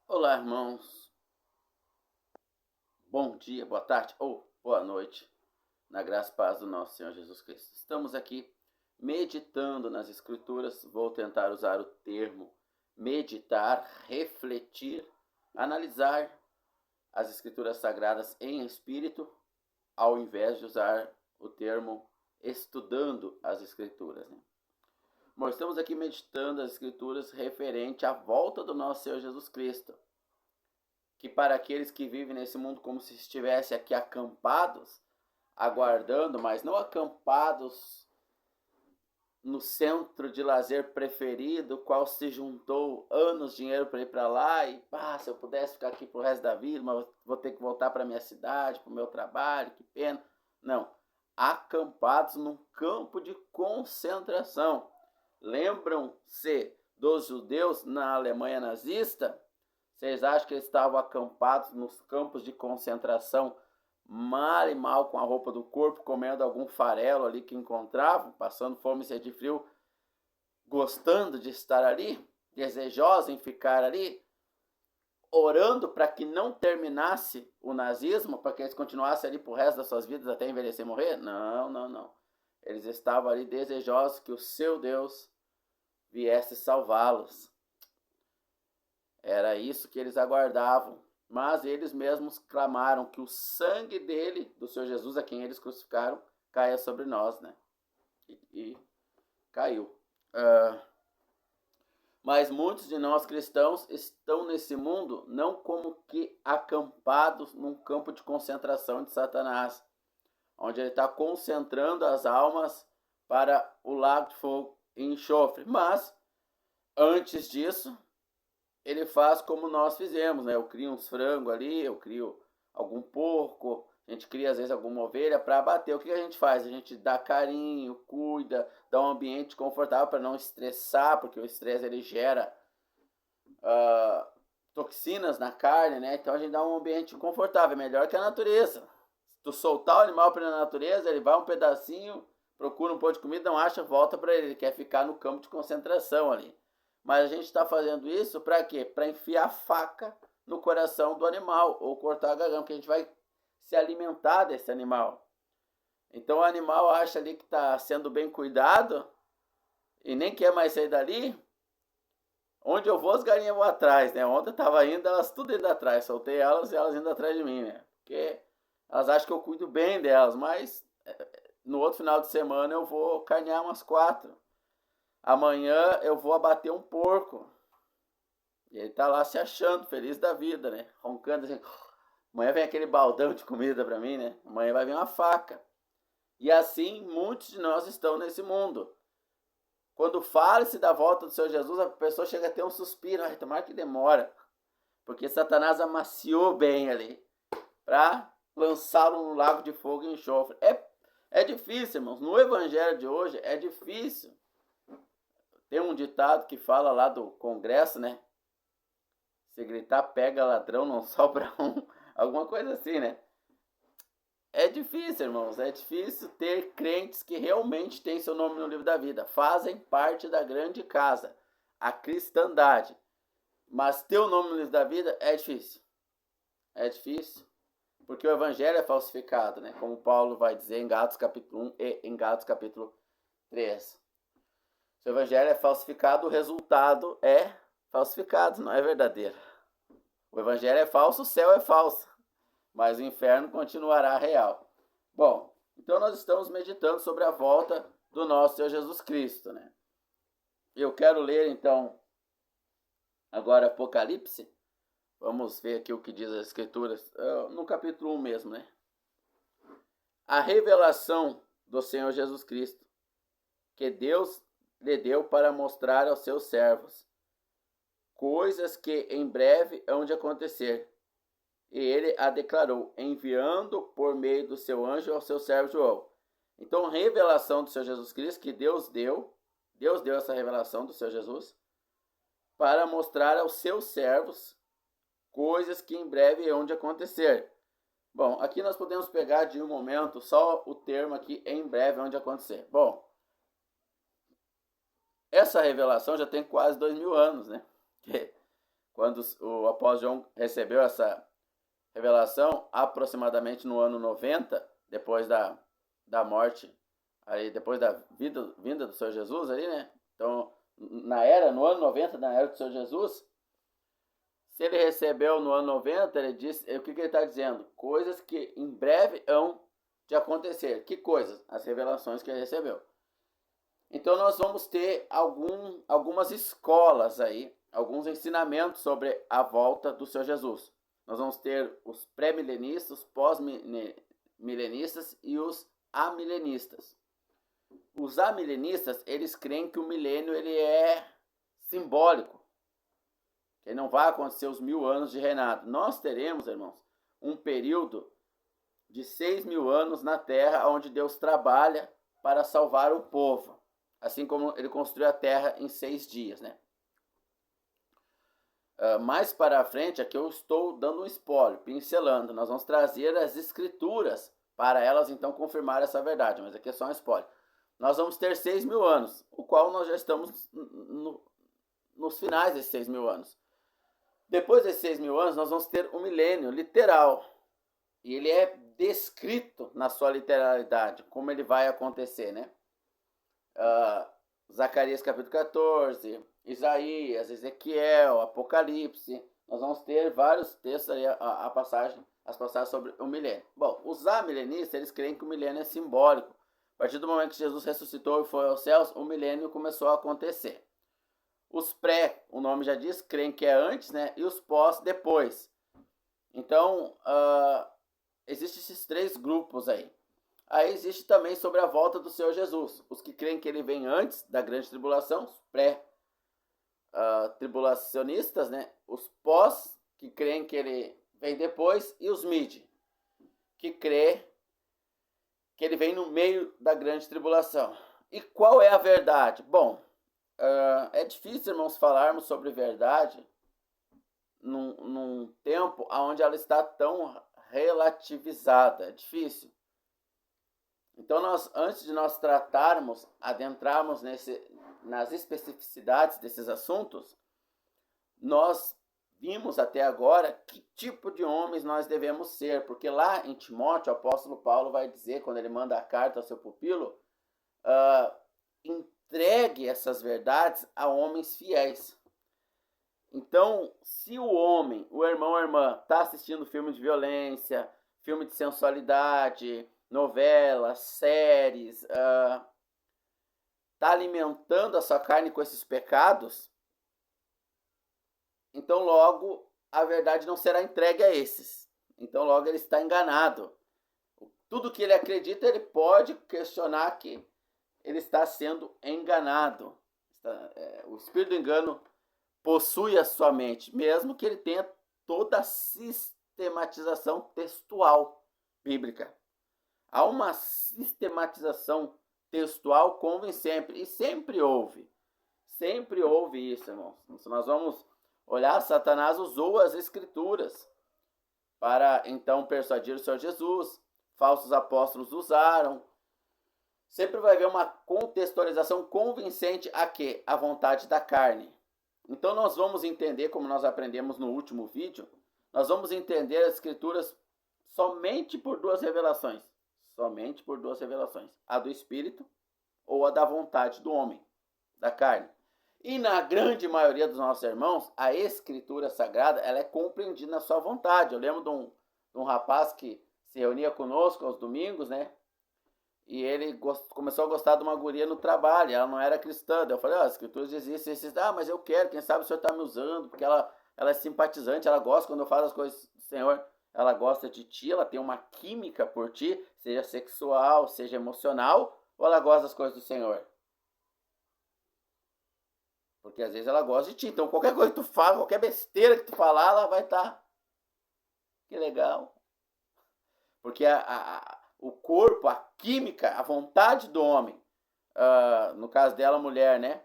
Olá, irmãos. Bom dia, boa tarde ou boa noite, na graça e paz do nosso Senhor Jesus Cristo. Estamos aqui meditando nas Escrituras. Vou tentar usar o termo meditar, refletir, analisar as Escrituras Sagradas em espírito, ao invés de usar o termo estudando as Escrituras. Nós estamos aqui meditando as Escrituras referente à volta do nosso Senhor Jesus Cristo, que para aqueles que vivem nesse mundo como se estivessem aqui acampados, aguardando, mas não acampados no centro de lazer preferido, qual se juntou anos de dinheiro para ir para lá e, se eu pudesse ficar aqui pro resto da vida, mas vou ter que voltar para minha cidade, para o meu trabalho, que pena. Não, acampados num campo de concentração. Lembram-se dos judeus na Alemanha nazista? Vocês acham que eles estavam acampados nos campos de concentração, mal e mal com a roupa do corpo, comendo algum farelo ali que encontravam, passando fome e sede de frio, gostando de estar ali, desejosos em ficar ali, orando para que não terminasse o nazismo, para que eles continuassem ali pro resto das suas vidas até envelhecer e morrer? Não, não, não. Eles estavam ali desejosos que o seu Deus viesse salvá-los. Era isso que eles aguardavam. Mas eles mesmos clamaram que o sangue dele, do Senhor Jesus, a quem eles crucificaram, caia sobre nós, né? E caiu. Mas muitos de nós cristãos estão nesse mundo não como que acampados num campo de concentração de Satanás, onde ele está concentrando as almas para o lago de fogo e enxofre. Mas, antes disso, ele faz como nós fizemos, né? Eu crio uns frangos ali, eu crio algum porco, a gente cria às vezes alguma ovelha para abater. O que a gente faz? A gente dá carinho, cuida, dá um ambiente confortável para não estressar, porque o estresse ele gera toxinas na carne, né? Então a gente dá um ambiente confortável, é melhor que a natureza. Se tu soltar o animal para a natureza, ele vai um pedacinho, procura um pouco de comida, não acha, volta para ele quer ficar no campo de concentração ali. Mas a gente está fazendo isso para quê? Para enfiar a faca no coração do animal ou cortar a garganta, porque a gente vai se alimentar desse animal. Então o animal acha ali que está sendo bem cuidado e nem quer mais sair dali. Onde eu vou, as galinhas vão atrás, né? Ontem eu estava indo, elas tudo indo atrás. Soltei elas e elas indo atrás de mim, né? Porque elas acham que eu cuido bem delas, mas no outro final de semana eu vou carnear umas 4. Amanhã eu vou abater um porco. E ele tá lá se achando, feliz da vida, né? Roncando assim. Amanhã vem aquele baldão de comida pra mim, né? Amanhã vai vir uma faca. E assim muitos de nós estão nesse mundo. Quando fala-se da volta do Senhor Jesus, a pessoa chega a ter um suspiro. Ai, tomara que demora. Porque Satanás amaciou bem ali. Pra lançá-lo no lago de fogo e enxofre. É difícil, irmãos. No evangelho de hoje é difícil. Tem um ditado que fala lá do Congresso, né? Se gritar pega ladrão, não sobra um. Alguma coisa assim, né? É difícil, irmãos. É difícil ter crentes que realmente têm seu nome no livro da vida. Fazem parte da grande casa, a cristandade. Mas ter o nome no livro da vida é difícil. É difícil. Porque o evangelho é falsificado, né? Como Paulo vai dizer em Gálatas capítulo 1 e em Gálatas capítulo 3. Se o evangelho é falsificado, o resultado é falsificado, não é verdadeiro. O evangelho é falso, o céu é falso, mas o inferno continuará real. Bom, então nós estamos meditando sobre a volta do nosso Senhor Jesus Cristo, né? Eu quero ler então agora Apocalipse. Vamos ver aqui o que diz as Escrituras, no capítulo 1 mesmo, né? A revelação do Senhor Jesus Cristo, que Deus lhe deu para mostrar aos seus servos coisas que em breve hão de acontecer. E ele a declarou, enviando por meio do seu anjo ao seu servo João. Então, revelação do Senhor Jesus Cristo, que Deus deu essa revelação do Senhor Jesus, para mostrar aos seus servos coisas que em breve hão de acontecer. Bom, aqui nós podemos pegar de um momento só o termo aqui, em breve hão de acontecer. Bom, essa revelação já tem quase 2000 anos, né? quando o apóstolo João recebeu essa revelação, aproximadamente no ano 90, depois da morte, aí depois da vinda do Senhor Jesus ali, né? Então, no ano 90, na era do Senhor Jesus, se ele recebeu no ano 90, ele diz, o que ele está dizendo? Coisas que em breve hão de acontecer. Que coisas? As revelações que ele recebeu. Então nós vamos ter algumas escolas aí, alguns ensinamentos sobre a volta do Senhor Jesus. Nós vamos ter os pré-milenistas, os pós-milenistas e os amilenistas. Os amilenistas, eles creem que o milênio ele é simbólico, que não vai acontecer os 1000 anos de reinado. Nós teremos, irmãos, um período de 6.000 anos na Terra, onde Deus trabalha para salvar o povo, assim como ele construiu a Terra em 6 dias, né? Mais para frente, aqui eu estou dando um spoiler, pincelando. Nós vamos trazer as escrituras para elas então confirmar essa verdade, mas aqui é só um spoiler. Nós vamos ter 6.000 anos, o qual nós já estamos nos finais desses 6.000 anos. Depois desses 6.000 anos, nós vamos ter um milênio literal. E ele é descrito na sua literalidade, como ele vai acontecer, né? Zacarias capítulo 14, Isaías, Ezequiel, Apocalipse. Nós vamos ter vários textos ali, as passagens sobre o milênio. Bom, os amilenistas, eles creem que o milênio é simbólico. A partir do momento que Jesus ressuscitou e foi aos céus, o milênio começou a acontecer. Os pré, o nome já diz, creem que é antes, né? E os pós, depois. Então, existem esses 3 grupos aí. Aí existe também sobre a volta do Senhor Jesus. Os que creem que ele vem antes da grande tribulação, os pré-tribulacionistas, né? Os pós, que creem que ele vem depois, e os mid, que crê que ele vem no meio da grande tribulação. E qual é a verdade? Bom, é difícil, irmãos, falarmos sobre verdade num tempo onde ela está tão relativizada. É difícil. Então, antes de nós tratarmos, adentrarmos nas especificidades desses assuntos, nós vimos até agora que tipo de homens nós devemos ser, porque lá em Timóteo, o apóstolo Paulo vai dizer, quando ele manda a carta ao seu pupilo, entregue essas verdades a homens fiéis. Então, se o homem, o irmão ou a irmã, está assistindo filme de violência, filme de sensualidade, novelas, séries, está alimentando a sua carne com esses pecados, então logo a verdade não será entregue a esses. Então logo ele está enganado. Tudo que ele acredita, ele pode questionar que ele está sendo enganado. O espírito do engano possui a sua mente, mesmo que ele tenha toda a sistematização textual bíblica. Há uma sistematização textual convincente, e sempre houve isso, irmãos. Se nós vamos olhar, Satanás usou as escrituras para então persuadir o Senhor Jesus, falsos apóstolos usaram. Sempre vai haver uma contextualização convincente a quê? A vontade da carne. Então nós vamos entender, como nós aprendemos no último vídeo, nós vamos entender as escrituras somente por 2 revelações. Somente por 2 revelações. A do Espírito ou a da vontade do homem, da carne. E na grande maioria dos nossos irmãos, a Escritura Sagrada ela é compreendida na sua vontade. Eu lembro de um rapaz que se reunia conosco aos domingos, né? E ele começou a gostar de uma guria no trabalho, ela não era cristã. Eu falei, as Escrituras dizem isso, mas eu quero, quem sabe o senhor está me usando, porque ela é simpatizante, ela gosta quando eu faço as coisas do Senhor. Ela gosta de ti, ela tem uma química por ti, seja sexual, seja emocional, ou ela gosta das coisas do Senhor? Porque às vezes ela gosta de ti. Então qualquer coisa que tu fala, qualquer besteira que tu falar, ela vai estar. Que legal. Porque o corpo, a química, a vontade do homem, no caso dela, a mulher, né?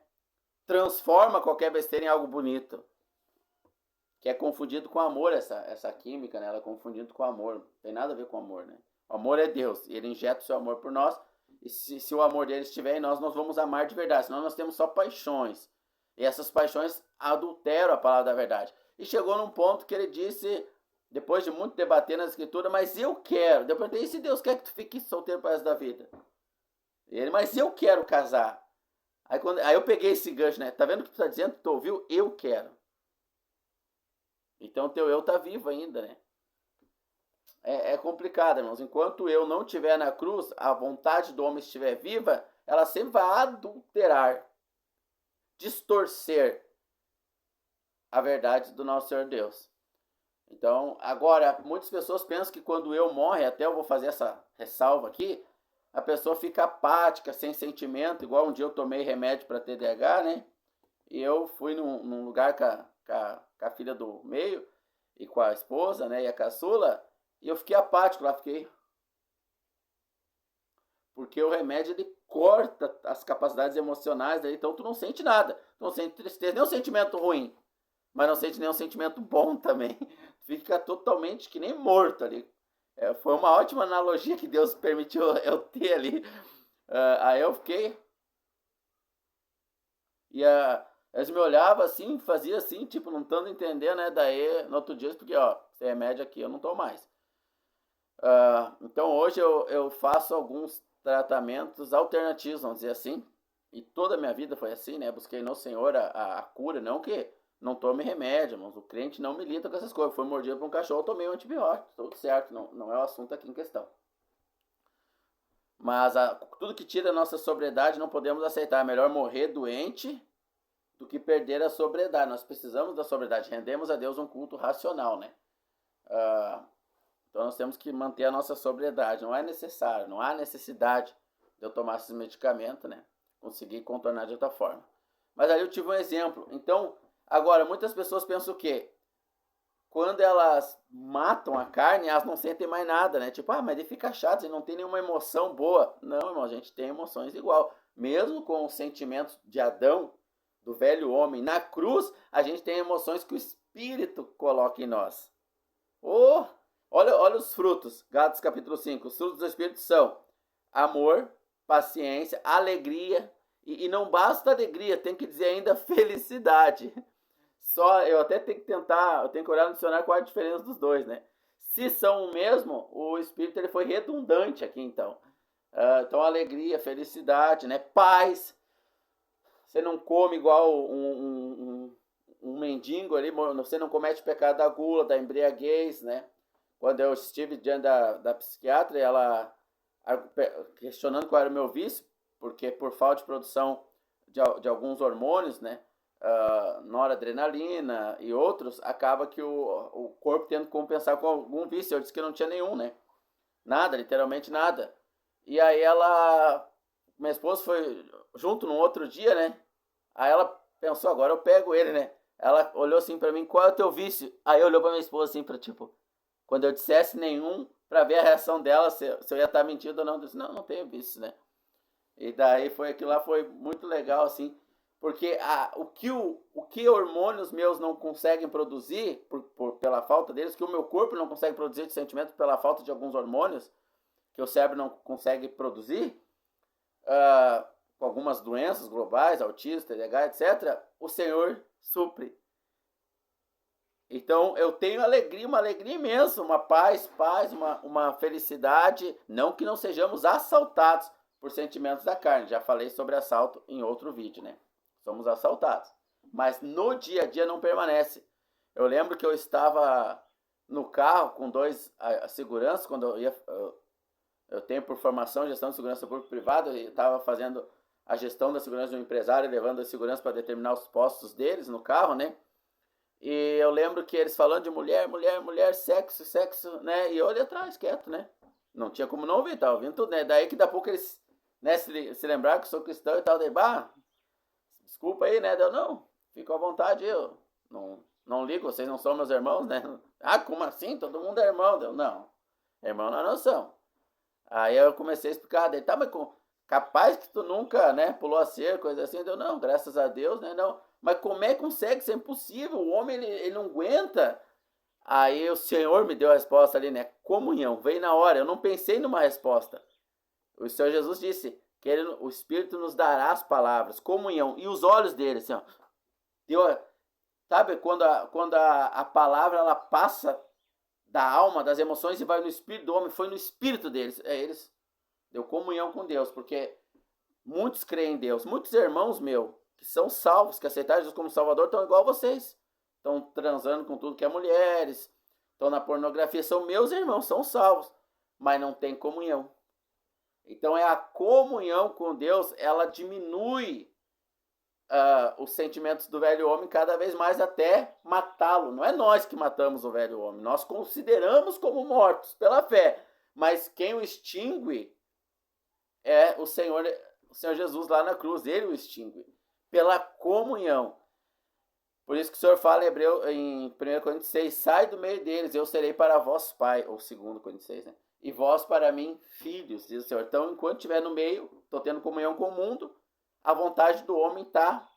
Transforma qualquer besteira em algo bonito. Que é confundido com amor, essa química, né? Ela é confundida com amor. Não tem nada a ver com amor, né? O amor é Deus. E ele injeta o seu amor por nós. E se o amor dele estiver em nós vamos amar de verdade. Senão nós temos só paixões. E essas paixões adulteram a palavra da verdade. E chegou num ponto que ele disse, depois de muito debater na escritura, mas eu quero. Depois eu perguntei, e se Deus quer que tu fique solteiro para o resto da vida? E ele, mas eu quero casar. Aí eu peguei esse gancho, né? Tá vendo o que tu tá dizendo? Tu ouviu? Eu quero. Então teu eu tá vivo ainda, né? É complicado, irmãos. Enquanto eu não estiver na cruz, a vontade do homem estiver viva, ela sempre vai adulterar, distorcer a verdade do nosso Senhor Deus. Então, agora, muitas pessoas pensam que quando eu morre, até eu vou fazer essa ressalva aqui, a pessoa fica apática, sem sentimento, igual um dia eu tomei remédio para TDAH, né? E eu fui num lugar com a filha do meio e com a esposa, né? E a caçula, e eu fiquei apático lá, porque o remédio, ele corta as capacidades emocionais, então tu não sente nada. Tu não sente tristeza, nem um sentimento ruim, mas não sente nenhum sentimento bom também. Fica totalmente que nem morto ali. Foi uma ótima analogia que Deus permitiu eu ter ali. Aí eu fiquei... E eles me olhavam assim, fazia assim, tipo, não estando entendendo, né? Daí, no outro dia, porque, ó, esse remédio aqui eu não tomo mais. Então, hoje eu faço alguns tratamentos alternativos, vamos dizer assim. E toda a minha vida foi assim, né? Busquei no Senhor a cura, não que não tome remédio, mas o crente não milita com essas coisas. Foi mordido por um cachorro, tomei um antibiótico, tudo certo, não é o assunto aqui em questão. Mas tudo que tira a nossa sobriedade não podemos aceitar. É melhor morrer doente do que perder a sobriedade. Nós precisamos da sobriedade. Rendemos a Deus um culto racional, né? Então nós temos que manter a nossa sobriedade. Não é necessário, não há necessidade de eu tomar esses medicamentos, né? Conseguir contornar de outra forma. Mas ali eu tive um exemplo. Então, agora, muitas pessoas pensam o quê? Quando elas matam a carne, elas não sentem mais nada, né? Tipo, mas ele fica chato, ele não tem nenhuma emoção boa. Não, irmão, a gente tem emoções igual. Mesmo com os sentimentos de Adão, do velho homem, na cruz, a gente tem emoções que o Espírito coloca em nós. Olha os frutos, Gálatas capítulo 5. Os frutos do Espírito são amor, paciência, alegria. E não basta alegria, tem que dizer ainda felicidade. Eu até tenho que olhar no dicionário qual é a diferença dos dois, né? Se são o mesmo, o Espírito ele foi redundante aqui, então. Então, alegria, felicidade, né? Paz. Você não come igual um mendigo ali, você não comete pecado da gula, da embriaguez, né? Quando eu estive diante da psiquiatra, ela questionando qual era o meu vício, porque por falta de produção de alguns hormônios, né? Noradrenalina e outros, acaba que o corpo tendo que compensar com algum vício. Eu disse que não tinha nenhum, né? Nada, literalmente nada. E aí minha esposa foi junto num outro dia, né? Aí ela pensou, agora eu pego ele, né? Ela olhou assim pra mim, qual é o teu vício? Aí olhou pra minha esposa assim, pra tipo, quando eu dissesse nenhum, pra ver a reação dela, se eu ia estar mentindo ou não. Eu disse, não tenho vício, né? E daí aquilo lá foi muito legal, assim, porque o que hormônios meus não conseguem produzir, pela falta deles, que o meu corpo não consegue produzir de sentimento pela falta de alguns hormônios, que o cérebro não consegue produzir, com algumas doenças globais, autismo, TDAH, etc., o Senhor supre. Então eu tenho alegria, uma alegria imensa, uma paz, uma felicidade, não que não sejamos assaltados por sentimentos da carne. Já falei sobre assalto em outro vídeo, né? Somos assaltados. Mas no dia a dia não permanece. Eu lembro que eu estava no carro com dois seguranças, quando eu tenho por formação gestão de segurança pública e privada, e estava fazendo a gestão da segurança do empresário, levando a segurança para determinar os postos deles no carro, né? E eu lembro que eles falando de mulher, sexo, né? E eu olhei atrás, quieto, né? Não tinha como não ouvir, tava ouvindo tudo, né? Daí que daqui a pouco eles, né, se lembrar que eu sou cristão e tal, daí, desculpa aí, né? Deu, não, fico à vontade, eu não ligo, vocês não são meus irmãos, né? Como assim? Todo mundo é irmão. Deu, não, irmão na noção. Aí eu comecei a explicar, daí, mas capaz que tu nunca, né, pulou a cerca, coisa assim. Deu, não, graças a Deus, né, não. Mas como é que consegue? Isso é impossível, o homem, ele não aguenta. Aí o Senhor me deu a resposta ali, né, comunhão, veio na hora, eu não pensei numa resposta. O Senhor Jesus disse que o Espírito nos dará as palavras, comunhão, e os olhos dele, assim, ó, Sabe, quando a palavra ela passa da alma, das emoções e vai no espírito do homem, foi no espírito deles. Eles deu comunhão com Deus, porque muitos creem em Deus. Muitos irmãos meus, que são salvos, que aceitaram Jesus como Salvador, estão igual a vocês. Estão transando com tudo que é mulheres, estão na pornografia, são meus irmãos, são salvos, mas não tem comunhão. Então é a comunhão com Deus, ela diminui os sentimentos do velho homem cada vez mais até matá-lo. Não é nós que matamos o velho homem, nós consideramos como mortos pela fé, mas quem o extingue é o Senhor Jesus lá na cruz. Ele o extingue pela comunhão. Por isso que o Senhor fala em 1 Coríntios 6, sai do meio deles, eu serei para vós pai, ou 2 Coríntios 6, né? E vós para mim filhos, diz o Senhor. Então, enquanto estiver no meio, estou tendo comunhão com o mundo, a vontade do homem está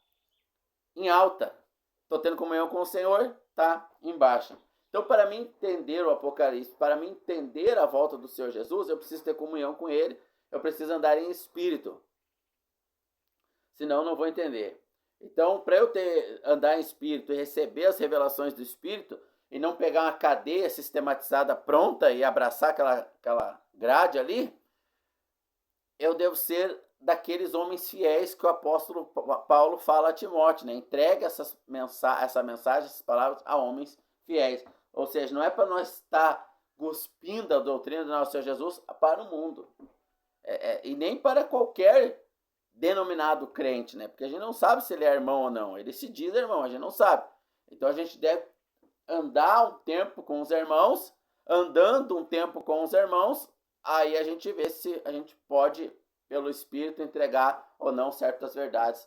em alta. Estou tendo comunhão com o Senhor, está em baixa. Então, para mim entender o Apocalipse, para mim entender a volta do Senhor Jesus, eu preciso ter comunhão com Ele, eu preciso andar em espírito. Senão, eu não vou entender. Então, para eu andar em espírito e receber as revelações do Espírito, e não pegar uma cadeia sistematizada pronta e abraçar aquela grade ali, eu devo ser daqueles homens fiéis que o apóstolo Paulo fala a Timóteo, né? Entrega essa mensagem, essas palavras a homens fiéis. Ou seja, não é para nós estar cuspindo a doutrina do nosso Senhor Jesus para o mundo. E nem para qualquer denominado crente, né? Porque a gente não sabe se ele é irmão ou não. Ele se diz irmão, a gente não sabe. Então a gente deve andar um tempo com os irmãos, andando um tempo com os irmãos, aí a gente vê se a gente pode, pelo Espírito, entregar ou não certas verdades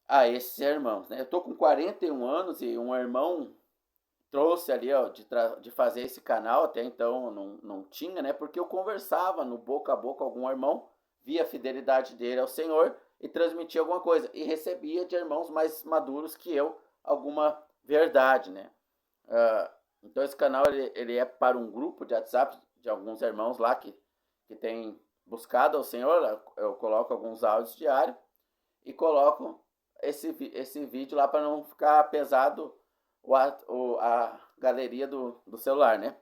a esses irmãos, né? Eu tô com 41 anos e um irmão trouxe ali, ó, de fazer esse canal, até então não tinha, né? Porque eu conversava no boca a boca com algum irmão, via a fidelidade dele ao Senhor e transmitia alguma coisa, e recebia de irmãos mais maduros que eu alguma verdade, né? Então esse canal ele é para um grupo de WhatsApp de alguns irmãos lá que tem buscado ao Senhor. Eu coloco alguns áudios diários e coloco esse vídeo lá para não ficar pesado a galeria do celular, né?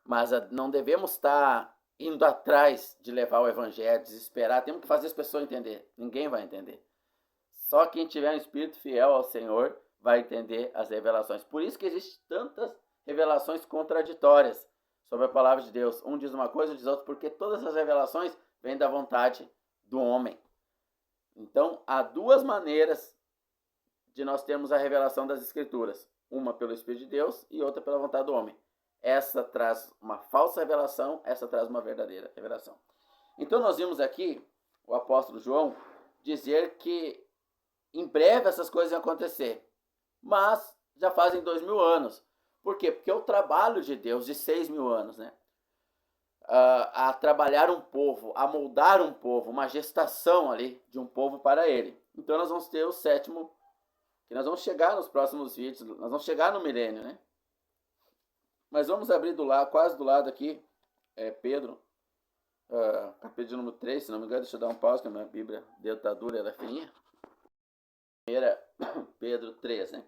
Mas não devemos estar indo atrás de levar o evangelho, desesperar. Temos que fazer as pessoas entender. Ninguém vai entender. Só quem tiver um espírito fiel ao Senhor vai entender as revelações. Por isso que existem tantas revelações contraditórias sobre a palavra de Deus. Um diz uma coisa, diz outra, porque todas as revelações vêm da vontade do homem. Então, há duas maneiras de nós termos a revelação das Escrituras. Uma pelo Espírito de Deus e outra pela vontade do homem. Essa traz uma falsa revelação, essa traz uma verdadeira revelação. Então, nós vimos aqui o apóstolo João dizer que em breve essas coisas vão acontecer. Mas já fazem 2000 anos. Por quê? Porque o trabalho de Deus de 6.000 anos, né? A trabalhar um povo, a moldar um povo, uma gestação ali de um povo para ele. Então nós vamos ter o 7º, que nós vamos chegar nos próximos vídeos, nós vamos chegar no milênio, né? Mas vamos abrir quase do lado aqui, Pedro, capítulo número 3, se não me engano, deixa eu dar um pause, que a minha Bíblia, dedo tá dura, ela é fininha. 1 Pedro 3, né?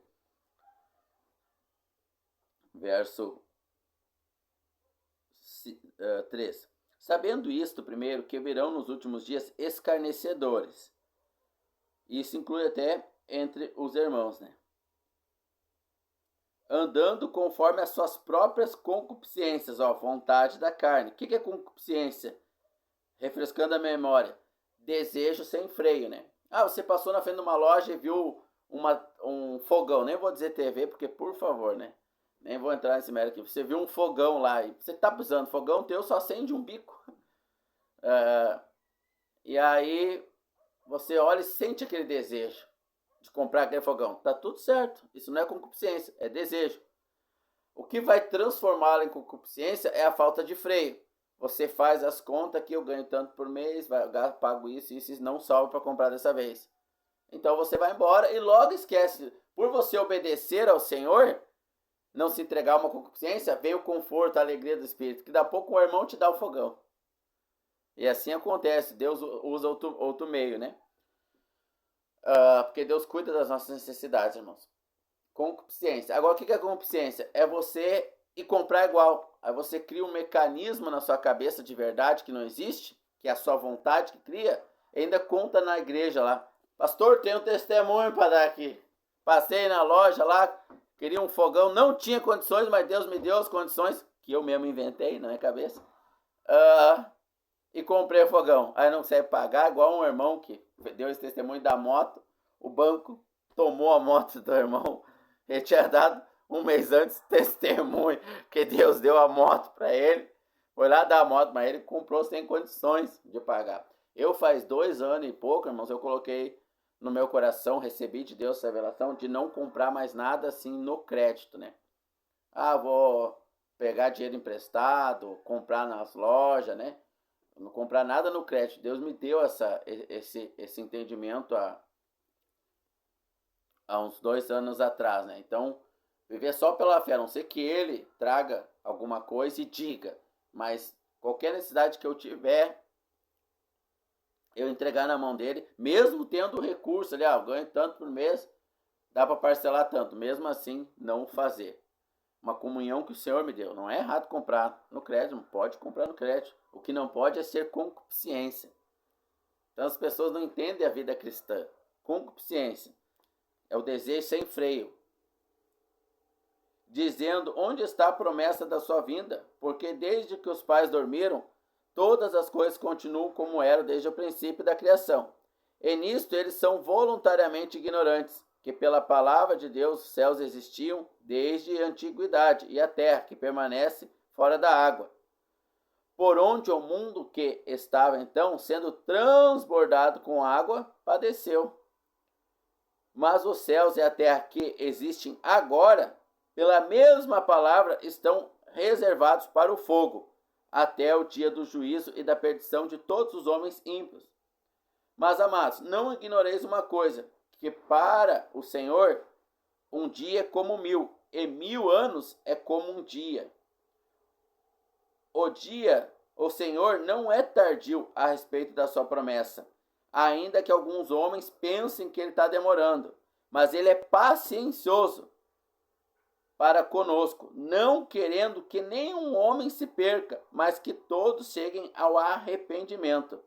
Verso 3. Sabendo isto, primeiro, que virão nos últimos dias escarnecedores. Isso inclui até entre os irmãos, né? Andando conforme as suas próprias concupiscências, vontade da carne. O que é concupiscência? Refrescando a memória. Desejo sem freio, né? Você passou na frente de uma loja e viu um fogão. Nem vou dizer TV, porque, por favor, né? Nem vou entrar nesse mérito aqui. Você viu um fogão lá e você tá precisando. Fogão teu só acende um bico. E aí você olha e sente aquele desejo de comprar aquele fogão. Tá tudo certo. Isso não é concupiscência, é desejo. O que vai transformá-lo em concupiscência é a falta de freio. Você faz as contas que eu ganho tanto por mês, pago isso, não salvo para comprar dessa vez. Então você vai embora e logo esquece. Por você obedecer ao Senhor, não se entregar a uma concupiscência, vem o conforto, a alegria do Espírito. Que daqui a pouco o irmão te dá o fogão. E assim acontece. Deus usa outro meio, né? Porque Deus cuida das nossas necessidades, irmãos. Concupiscência. Agora, o que é concupiscência? É você ir comprar igual. Aí você cria um mecanismo na sua cabeça de verdade que não existe, que é a sua vontade que cria, e ainda conta na igreja lá. Pastor, tem um testemunho para dar aqui. Passei na loja lá, queria um fogão, não tinha condições, mas Deus me deu as condições, que eu mesmo inventei na minha cabeça, e comprei o fogão. Aí não consegue pagar, igual um irmão que deu esse testemunho da moto, o banco tomou a moto do irmão, ele tinha dado um mês antes testemunho que Deus deu a moto para ele, foi lá dar a moto, mas ele comprou sem condições de pagar. Eu faz 2 anos e pouco, irmãos, eu coloquei no meu coração, recebi de Deus essa revelação de não comprar mais nada assim no crédito, né? Vou pegar dinheiro emprestado, comprar nas lojas, né? Não comprar nada no crédito. Deus me deu esse entendimento há uns 2 anos atrás, né? Então, viver só pela fé, a não ser que Ele traga alguma coisa e diga, mas qualquer necessidade que eu tiver, eu entregar na mão dele, mesmo tendo recurso ali, eu ganho tanto por mês, dá para parcelar tanto, mesmo assim não fazer. Uma comunhão que o Senhor me deu. Não é errado comprar no crédito, não pode comprar no crédito. O que não pode é ser concupiscência. Então as pessoas não entendem a vida cristã. Concupiscência é o desejo sem freio, dizendo: onde está a promessa da sua vinda? Porque desde que os pais dormiram, todas as coisas continuam como eram desde o princípio da criação. E nisto eles são voluntariamente ignorantes, que pela palavra de Deus os céus existiam desde a antiguidade, e a terra, que permanece fora da água, por onde o mundo que estava então sendo transbordado com água, padeceu. Mas os céus e a terra que existem agora, pela mesma palavra, estão reservados para o fogo, até o dia do juízo e da perdição de todos os homens ímpios. Mas, amados, não ignoreis uma coisa, que para o Senhor um dia é como 1000, e 1000 anos é como um dia. O Senhor não é tardio a respeito da sua promessa, ainda que alguns homens pensem que ele está demorando, mas ele é paciencioso para conosco, não querendo que nenhum homem se perca, mas que todos cheguem ao arrependimento.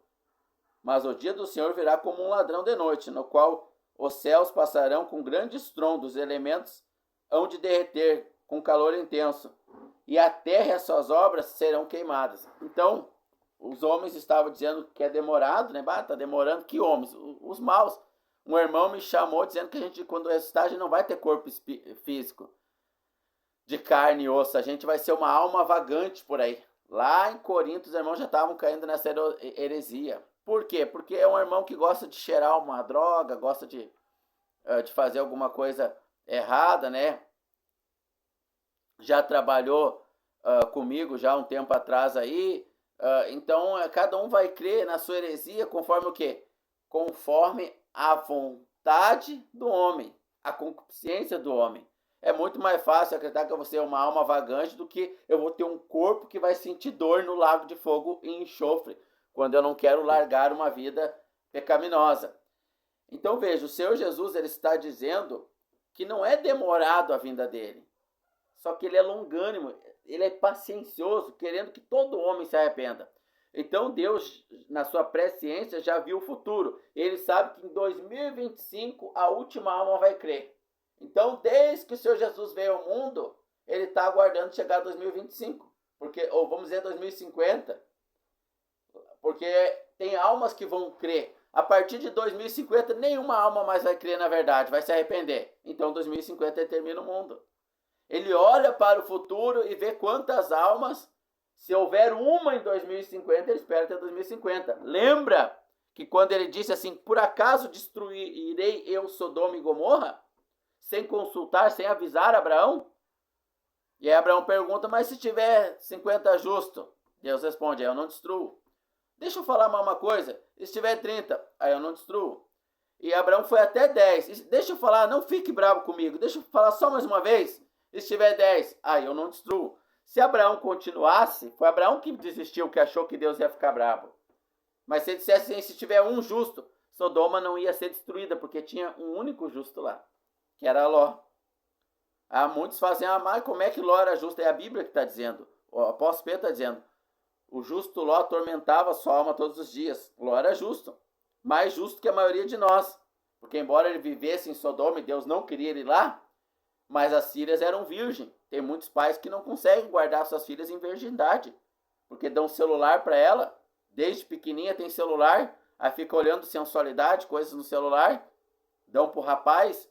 Mas o dia do Senhor virá como um ladrão de noite, no qual os céus passarão com grande estrondo, os elementos hão de derreter com calor intenso, e a terra e as suas obras serão queimadas. Então, os homens estavam dizendo que é demorado, né? Está demorando. Que homens? Os maus. Um irmão me chamou dizendo que a gente, quando ressuscitar, a gente não vai ter corpo físico de carne e osso, a gente vai ser uma alma vagante por aí. Lá em Corinto, os irmãos já estavam caindo nessa heresia. Por quê? Porque é um irmão que gosta de cheirar uma droga, gosta de fazer alguma coisa errada, né? Já trabalhou comigo já um tempo atrás aí. Então, cada um vai crer na sua heresia conforme o quê? Conforme a vontade do homem, a concupiscência do homem. É muito mais fácil acreditar que eu vou ser uma alma vagante do que eu vou ter um corpo que vai sentir dor no lago de fogo e enxofre, quando eu não quero largar uma vida pecaminosa. Então veja, o Senhor Jesus ele está dizendo que não é demorado a vinda dele, só que ele é longânimo, ele é paciencioso, querendo que todo homem se arrependa. Então Deus, na sua presciência, já viu o futuro. Ele sabe que em 2025 a última alma vai crer. Então, desde que o Senhor Jesus veio ao mundo, ele está aguardando chegar a 2025. Porque, ou vamos dizer 2050. Porque tem almas que vão crer. A partir de 2050, nenhuma alma mais vai crer na verdade, vai se arrepender. Então, 2050 ele termina o mundo. Ele olha para o futuro e vê quantas almas. Se houver uma em 2050, ele espera até 2050. Lembra que quando ele disse assim, por acaso destruirei eu Sodoma e Gomorra? Sem consultar, sem avisar Abraão? E aí Abraão pergunta, mas se tiver 50 justos? Deus responde, aí eu não destruo. Deixa eu falar mais uma coisa, e se tiver 30, aí eu não destruo. E Abraão foi até 10. Deixa eu falar, não fique bravo comigo, deixa eu falar só mais uma vez. E se tiver 10, aí eu não destruo. Se Abraão continuasse, foi Abraão que desistiu, que achou que Deus ia ficar bravo. Mas se ele dissesse assim, se tiver um justo, Sodoma não ia ser destruída, porque tinha um único justo lá, que era Ló. Muitos fazem, mas como é que Ló era justo? É a Bíblia que está dizendo. O apóstolo Pedro está dizendo. O justo Ló atormentava sua alma todos os dias. Ló era justo. Mais justo que a maioria de nós. Porque embora ele vivesse em Sodoma e Deus não queria ele lá, mas as filhas eram virgens. Tem muitos pais que não conseguem guardar suas filhas em virgindade. Porque dão celular para ela. Desde pequenininha tem celular. Aí fica olhando sensualidade, coisas no celular. Dão pro rapaz.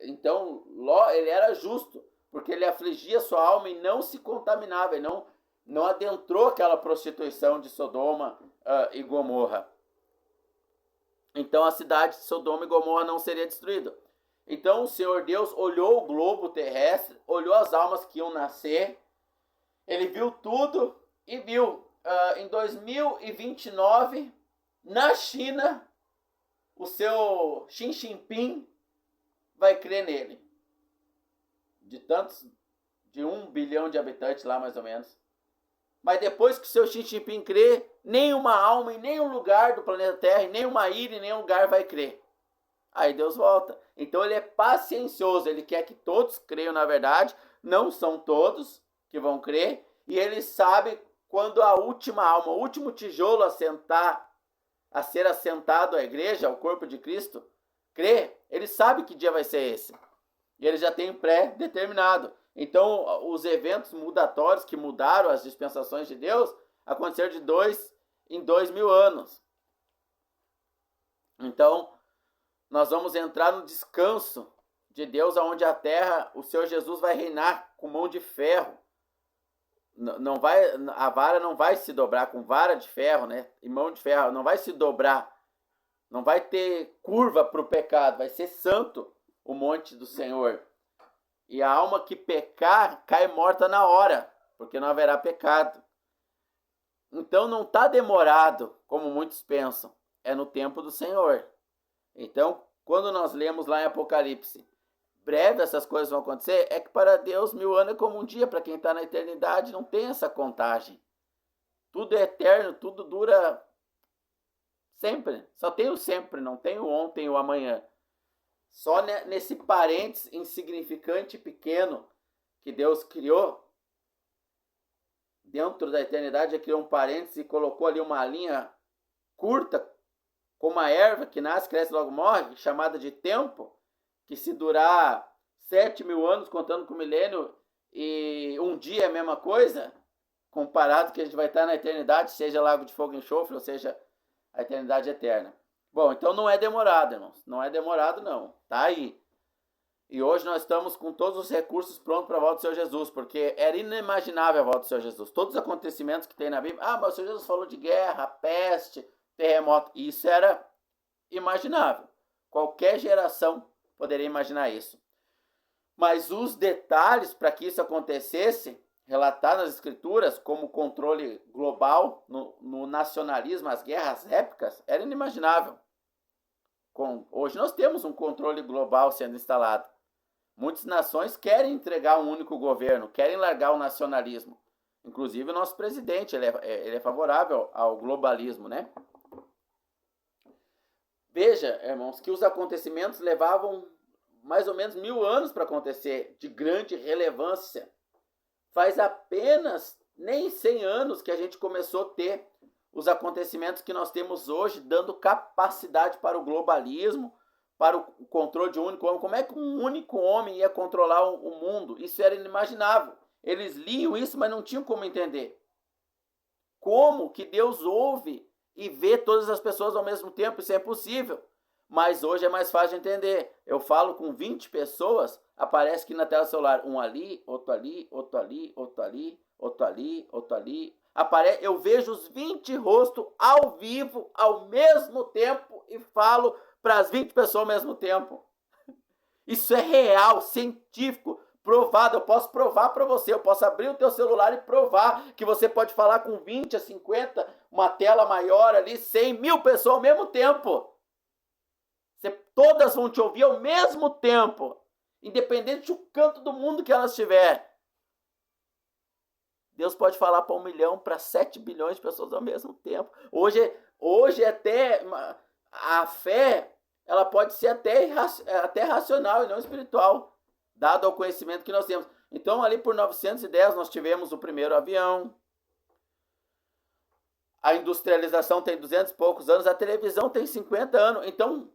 Então, Ló, ele era justo. Porque ele afligia sua alma e não se contaminava. Ele não adentrou aquela prostituição de Sodoma e Gomorra. Então a cidade de Sodoma e Gomorra não seria destruída. Então o Senhor Deus olhou o globo terrestre, olhou as almas que iam nascer, ele viu tudo e viu em 2029, na China, o seu Xi Jinping vai crer nele. De 1 bilhão de habitantes lá mais ou menos. Mas depois que o seu Xi Jinping crê, nenhuma alma em nenhum lugar do planeta Terra, em nenhuma ilha, em nenhum lugar vai crer. Aí Deus volta. Então ele é paciencioso, ele quer que todos creiam na verdade, não são todos que vão crer, e ele sabe quando a última alma, o último tijolo a ser assentado à igreja, ao corpo de Cristo, crê, ele sabe que dia vai ser esse. E ele já tem pré-determinado. Então, os eventos mudatórios que mudaram as dispensações de Deus aconteceram de 2 em 2.000 anos. Então, nós vamos entrar no descanso de Deus, onde a terra, o Senhor Jesus vai reinar com mão de ferro. A vara não vai se dobrar com vara de ferro, né? E mão de ferro não vai se dobrar. Não vai ter curva para o pecado, vai ser santo o monte do Senhor. E a alma que pecar cai morta na hora, porque não haverá pecado. Então não está demorado, como muitos pensam. É no tempo do Senhor. Então, quando nós lemos lá em Apocalipse, breve essas coisas vão acontecer, é que para Deus 1000 anos é como um dia. Para quem está na eternidade não tem essa contagem. Tudo é eterno, tudo dura sempre. Só tem o sempre, não tem o ontem e o amanhã. Só nesse parênteses insignificante e pequeno que Deus criou, dentro da eternidade, ele criou um parênteses e colocou ali uma linha curta, como a erva que nasce, cresce e logo morre, chamada de tempo, que se durar 7.000 anos, contando com o milênio, e um dia é a mesma coisa, comparado que a gente vai estar na eternidade, seja lago de fogo e enxofre, ou seja, a eternidade eterna. Bom, então não é demorado, irmãos. Não é demorado, não. Tá aí. E hoje nós estamos com todos os recursos prontos para a volta do Senhor Jesus, porque era inimaginável a volta do Senhor Jesus. Todos os acontecimentos que tem na Bíblia. Mas o Senhor Jesus falou de guerra, peste, terremoto. Isso era imaginável. Qualquer geração poderia imaginar isso. Mas os detalhes para que isso acontecesse, relatados nas Escrituras, como o controle global no nacionalismo, as guerras épicas, era inimaginável. Hoje nós temos um controle global sendo instalado. Muitas nações querem entregar um único governo, querem largar o nacionalismo. Inclusive o nosso presidente, ele é favorável ao globalismo, né? Veja, irmãos, que os acontecimentos levavam mais ou menos 1000 anos para acontecer, de grande relevância. Faz apenas nem 100 anos que a gente começou a ter os acontecimentos que nós temos hoje, dando capacidade para o globalismo, para o controle de um único homem. Como é que um único homem ia controlar o mundo? Isso era inimaginável. Eles liam isso, mas não tinham como entender. Como que Deus ouve e vê todas as pessoas ao mesmo tempo? Isso é possível. Mas hoje é mais fácil de entender. Eu falo com 20 pessoas, aparece aqui na tela do celular, um ali, outro ali, outro ali, outro ali, outro ali, outro ali. Eu vejo os 20 rostos ao vivo, ao mesmo tempo, e falo para as 20 pessoas ao mesmo tempo. Isso é real, científico, provado. Eu posso provar para você. Eu posso abrir o teu celular e provar que você pode falar com 20 a 50, uma tela maior ali, 100, 1000 pessoas ao mesmo tempo. Todas vão te ouvir ao mesmo tempo, independente do canto do mundo que elas estiverem. Deus pode falar para 1 milhão, para 7 bilhões de pessoas ao mesmo tempo. Hoje Hoje até a fé, ela pode ser até racional e não espiritual, dado ao conhecimento que nós temos. Então, ali por 910, nós tivemos o primeiro avião. A industrialização tem 200 e poucos anos, a televisão tem 50 anos. Então,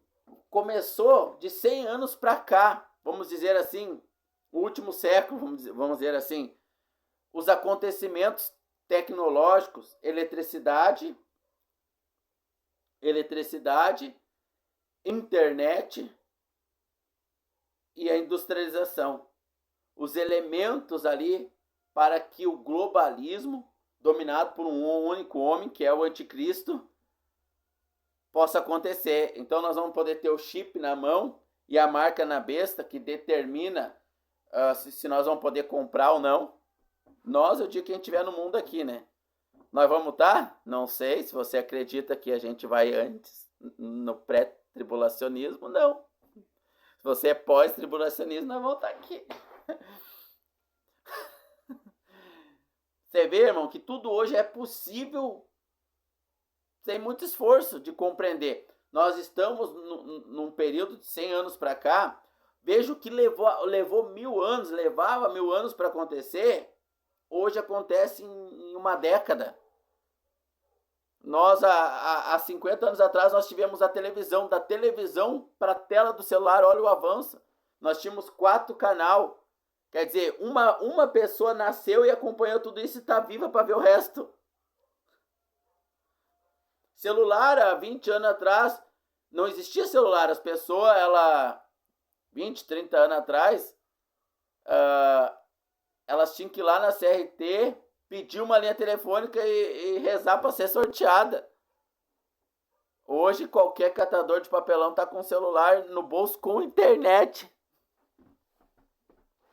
começou de 100 anos para cá, vamos dizer assim, o último século, vamos dizer assim, os acontecimentos tecnológicos, eletricidade, internet e a industrialização. Os elementos ali para que o globalismo, dominado por um único homem, que é o anticristo, possa acontecer. Então nós vamos poder ter o chip na mão e a marca na besta, que determina se nós vamos poder comprar ou não. Nós, eu digo quem estiver no mundo aqui, né? Nós vamos estar? Não sei. Se você acredita que a gente vai antes, no pré-tribulacionismo, não. Se você é pós-tribulacionismo, nós vamos estar aqui. Você vê, irmão, que tudo hoje é possível sem muito esforço de compreender. Nós estamos num período de 100 anos para cá. Vejo que levou 1000 anos, levava 1000 anos para acontecer. Hoje acontece em uma década. Nós, há 50 anos atrás, nós tivemos a televisão. Da televisão para a tela do celular, olha o avanço. Nós tínhamos 4 canais. Quer dizer, uma pessoa nasceu e acompanhou tudo isso e está viva para ver o resto. Celular, há 20 anos atrás, não existia celular. As pessoas, 20, 30 anos atrás, elas tinham que ir lá na CRT, pedir uma linha telefônica e rezar para ser sorteada. Hoje, qualquer catador de papelão está com o celular no bolso com internet.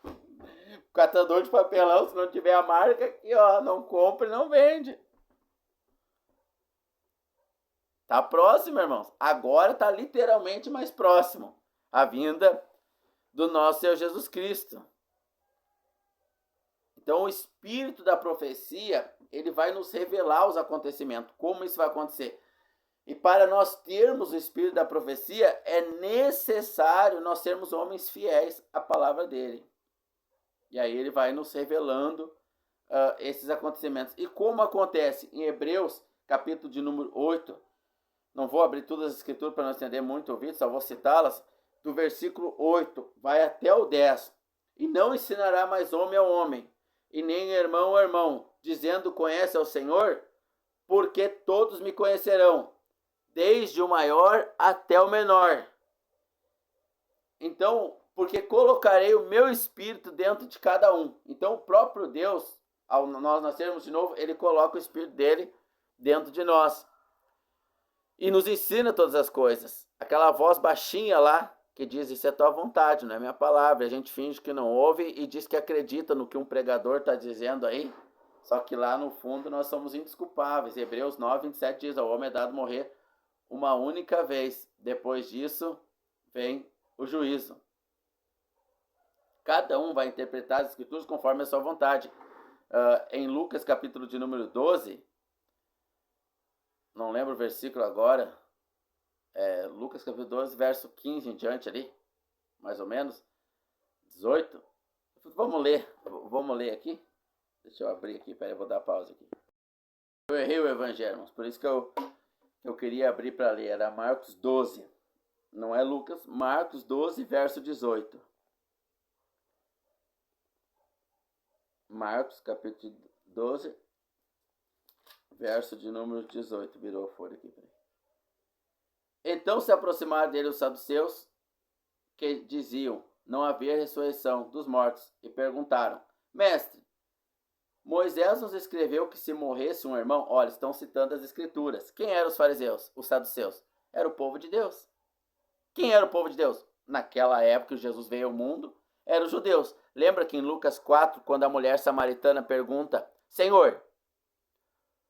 O catador de papelão, se não tiver a marca, aqui, ó, não compra e não vende. Tá próximo, irmãos. Agora tá literalmente mais próximo a vinda do nosso Senhor Jesus Cristo. Então, o espírito da profecia, ele vai nos revelar os acontecimentos, como isso vai acontecer. E para nós termos o espírito da profecia, é necessário nós sermos homens fiéis à palavra dele. E aí ele vai nos revelando esses acontecimentos. E como acontece em Hebreus, capítulo de número 8, não vou abrir todas as escrituras para não estender muito o vídeo, só vou citá-las, do versículo 8, vai até o 10. E não ensinará mais homem ao homem, e nem irmão ao irmão, dizendo, conhece ao Senhor, porque todos me conhecerão, desde o maior até o menor. Então, porque colocarei o meu espírito dentro de cada um. Então, o próprio Deus, ao nós nascermos de novo, ele coloca o espírito dele dentro de nós. E nos ensina todas as coisas. Aquela voz baixinha lá, que diz, isso é tua vontade, não é minha palavra. A gente finge que não ouve e diz que acredita no que um pregador está dizendo aí. Só que lá no fundo nós somos indesculpáveis. Hebreus 9, 27 diz, ao homem é dado morrer uma única vez. Depois disso, vem o juízo. Cada um vai interpretar as escrituras conforme a sua vontade. Em Lucas, capítulo de número 12, não lembro o versículo agora, Lucas, capítulo 12, verso 15 em diante ali, mais ou menos, 18. Vamos ler aqui. Deixa eu abrir aqui, peraí, eu vou dar pausa aqui. Eu errei o evangelho, mas por isso que eu queria abrir para ler. Era Marcos 12, não é Lucas, Marcos 12, verso 18. Marcos, capítulo 12, verso de número 18. Virou a folha aqui. Então se aproximaram dele os saduceus, que diziam não haver ressurreição dos mortos, e perguntaram, mestre, Moisés nos escreveu que se morresse um irmão, olha, estão citando as escrituras. Quem eram os fariseus, os saduceus? Era o povo de Deus. Quem era o povo de Deus? Naquela época que Jesus veio ao mundo, eram os judeus. Lembra que em Lucas 4, quando a mulher samaritana pergunta, Senhor,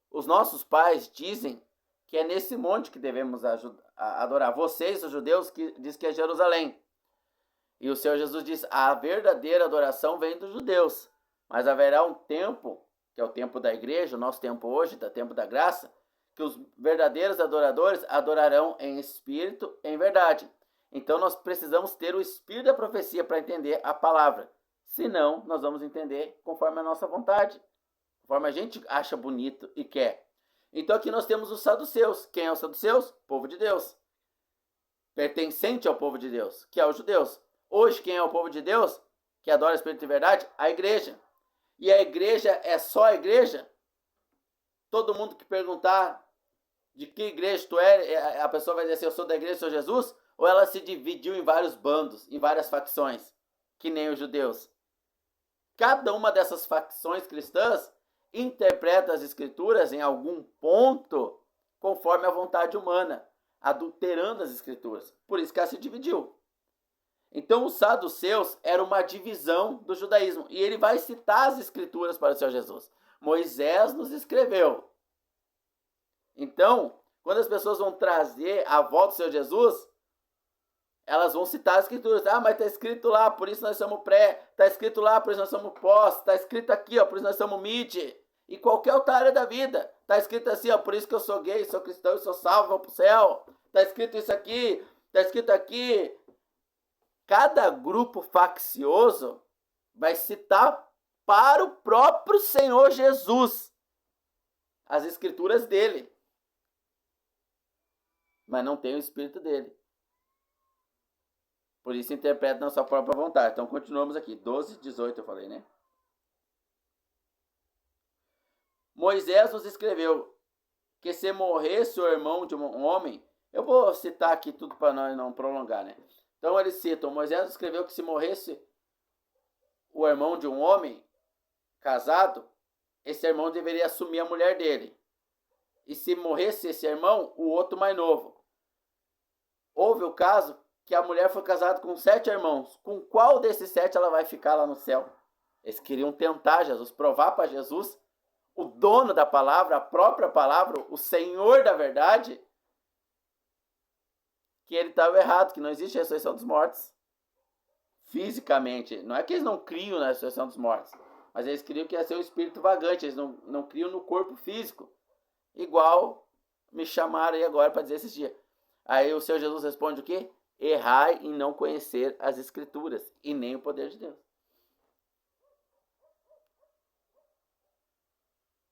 os nossos pais dizem que é nesse monte que devemos adorar. Vocês, os judeus, diz que é Jerusalém. E o Senhor Jesus diz, a verdadeira adoração vem dos judeus. Mas haverá um tempo, que é o tempo da igreja, o nosso tempo hoje, o tempo da graça, que os verdadeiros adoradores adorarão em espírito, em verdade. Então nós precisamos ter o espírito da profecia para entender a palavra. Senão, nós vamos entender conforme a nossa vontade, conforme a gente acha bonito e quer. Então aqui nós temos os saduceus. Quem é os saduceus? Povo de Deus. Pertencente ao povo de Deus, que é os judeus. Hoje, quem é o povo de Deus, que adora o Espírito de verdade? A igreja. E a igreja é só a igreja? Todo mundo que perguntar de que igreja tu é, a pessoa vai dizer assim, eu sou da igreja do Senhor Jesus? Ou ela se dividiu em vários bandos, em várias facções, que nem os judeus? Cada uma dessas facções cristãs interpreta as escrituras em algum ponto conforme a vontade humana, adulterando as escrituras. Por isso que ela se dividiu. Então os saduceus era uma divisão do judaísmo. E ele vai citar as escrituras para o Senhor Jesus. Moisés nos escreveu. Então, quando as pessoas vão trazer a volta do Senhor Jesus, elas vão citar as escrituras. Ah, mas está escrito lá, por isso nós somos pré. Está escrito lá, por isso nós somos pós. Está escrito aqui, ó, por isso nós somos mid. E qualquer outra área da vida. Está escrito assim, ó, por isso que eu sou gay, sou cristão e sou salvo, vou para o céu. Está escrito isso aqui, está escrito aqui. Cada grupo faccioso vai citar para o próprio Senhor Jesus as escrituras dele. Mas não tem o espírito dele. Por isso interpreta na sua própria vontade. Então continuamos aqui. 12, 18 eu falei, né? Moisés nos escreveu que se morresse o irmão de um homem... Eu vou citar aqui tudo para nós não prolongar, né? Então eles citam, Moisés escreveu que se morresse o irmão de um homem casado, esse irmão deveria assumir a mulher dele. E se morresse esse irmão, o outro mais novo. Houve o caso que a mulher foi casada com 7 irmãos. Com qual desses 7 ela vai ficar lá no céu? Eles queriam tentar Jesus, provar para Jesus, o dono da palavra, a própria palavra, o Senhor da verdade, que ele estava errado, que não existe ressurreição dos mortos. Fisicamente. Não é que eles não criam na ressurreição dos mortos, mas eles criam que ia ser um espírito vagante, eles não criam no corpo físico. Igual me chamaram aí agora para dizer esses dias. Aí o Senhor Jesus responde o quê? Errai em não conhecer as escrituras e nem o poder de Deus.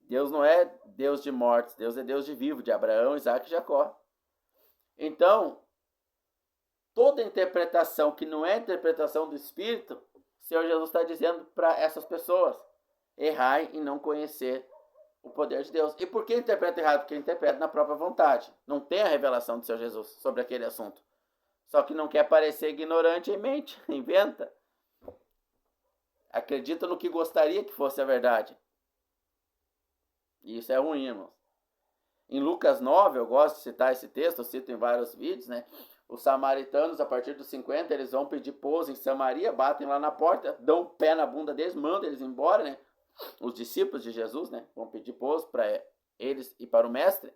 Deus não é Deus de mortos, Deus é Deus de vivo, de Abraão, Isaac e Jacó. Então, toda interpretação que não é interpretação do Espírito, o Senhor Jesus está dizendo para essas pessoas, errai em não conhecer o poder de Deus. E por que interpreta errado? Porque interpreta na própria vontade. Não tem a revelação do Senhor Jesus sobre aquele assunto. Só que não quer parecer ignorante e mente, inventa. Acredita no que gostaria que fosse a verdade. E isso é ruim, irmãos. Em Lucas 9, eu gosto de citar esse texto, eu cito em vários vídeos, né? Os samaritanos, a partir dos 50, eles vão pedir pouso em Samaria, batem lá na porta, dão o pé na bunda deles, mandam eles embora, né? Os discípulos de Jesus, né? Vão pedir pouso para eles e para o mestre.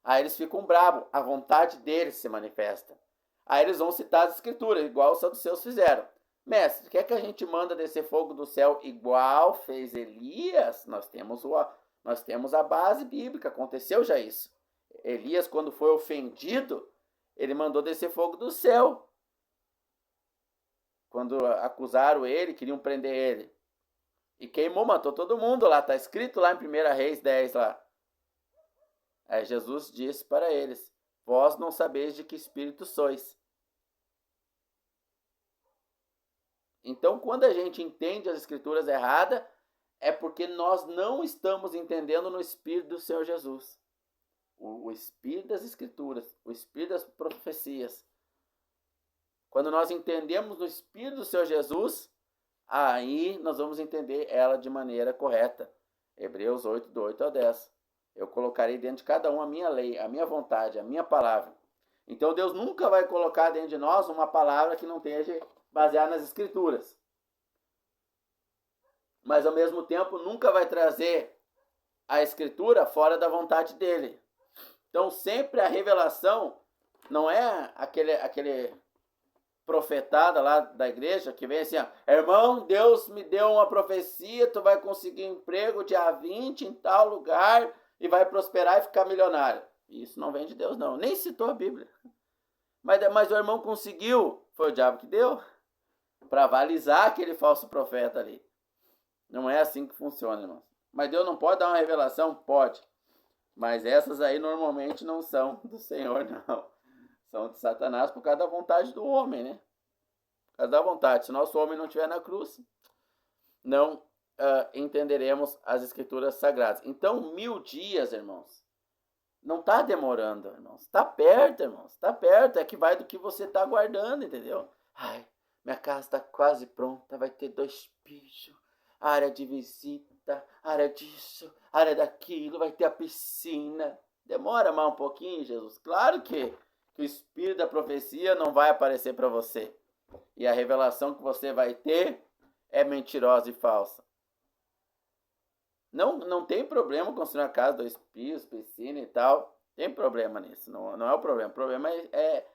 Aí eles ficam bravos, a vontade deles se manifesta. Aí eles vão citar as escrituras, igual os saduceus fizeram. Mestre, quer que a gente manda descer fogo do céu igual fez Elias? Nós temos a base bíblica, aconteceu já isso. Elias, quando foi ofendido, ele mandou descer fogo do céu. Quando acusaram ele, queriam prender ele. E queimou, matou todo mundo lá. Está escrito lá em 1 Reis 10 lá. Aí Jesus disse para eles, vós não sabeis de que espírito sois. Então, quando a gente entende as escrituras erradas, é porque nós não estamos entendendo no espírito do Senhor Jesus. O espírito das escrituras, o espírito das profecias. Quando nós entendemos no espírito do Senhor Jesus, aí nós vamos entender ela de maneira correta. Hebreus 8, do 8 ao 10. Eu colocarei dentro de cada um a minha lei, a minha vontade, a minha palavra. Então Deus nunca vai colocar dentro de nós uma palavra que não esteja baseada nas escrituras. Mas ao mesmo tempo nunca vai trazer a escritura fora da vontade dele. Então sempre a revelação não é aquele profetada lá da igreja que vem assim, ó, irmão, Deus me deu uma profecia, tu vai conseguir emprego dia 20 em tal lugar e vai prosperar e ficar milionário. Isso não vem de Deus, não. Nem citou a Bíblia. Mas o irmão conseguiu, foi o diabo que deu, para avalizar aquele falso profeta ali. Não é assim que funciona, irmãos. Mas Deus não pode dar uma revelação? Pode. Mas essas aí normalmente não são do Senhor, não. São de Satanás por causa da vontade do homem, né? Por causa da vontade. Se nosso homem não estiver na cruz, não entenderemos as escrituras sagradas. Então, 1000 dias, irmãos, não está demorando, irmãos. Está perto, irmãos. Está perto. É que vai do que você está aguardando, entendeu? Ai, minha casa está quase pronta. Vai ter 2 pisos. Área de visita. Área disso. Área daquilo. Vai ter a piscina. Demora mais um pouquinho, Jesus. Claro que o espírito da profecia não vai aparecer para você. E a revelação que você vai ter é mentirosa e falsa. Não tem problema construir uma casa, 2 pisos, piscina e tal. Tem problema nisso. Não é o problema. O problema é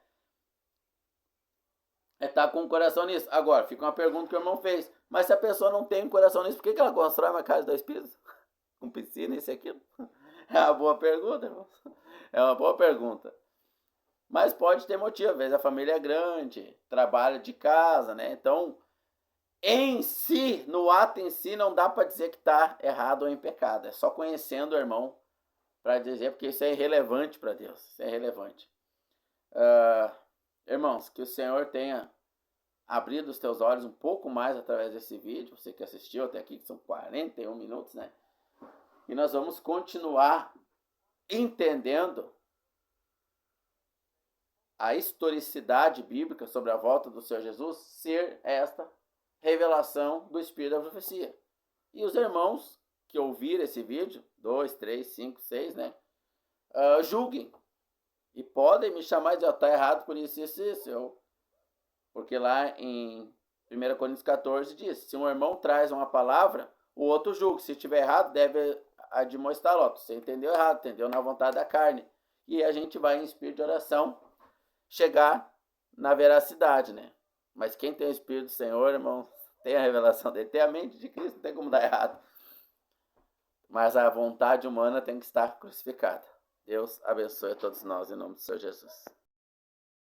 estar com o coração nisso. Agora, fica uma pergunta que o irmão fez. Mas se a pessoa não tem um coração nisso, por que ela constrói uma casa de 2 pisos? Com piscina, isso e aquilo? É uma boa pergunta, irmão. É uma boa pergunta. Mas pode ter motivo. Às vezes a família é grande, trabalha de casa, né? Então, em si, no ato em si, não dá para dizer que está errado ou em pecado. É só conhecendo o irmão para dizer, porque isso é irrelevante para Deus. Isso é irrelevante. Irmãos, que o Senhor tenha abrido os teus olhos um pouco mais através desse vídeo. Você que assistiu até aqui, que são 41 minutos, né? E nós vamos continuar entendendo a historicidade bíblica sobre a volta do Senhor Jesus ser esta revelação do Espírito da profecia. E os irmãos que ouviram esse vídeo, 2, 3, 5, 6, né? Julguem. E podem me chamar de estar errado por isso, porque lá em 1 Coríntios 14 diz, se um irmão traz uma palavra, o outro julga. Se estiver errado, deve admoestá-lo. Você entendeu errado, entendeu na vontade da carne. E a gente vai em espírito de oração chegar na veracidade, né? Mas quem tem o Espírito do Senhor, irmão, tem a revelação dele, tem a mente de Cristo, não tem como dar errado. Mas a vontade humana tem que estar crucificada. Deus abençoe a todos nós, em nome do Senhor Jesus.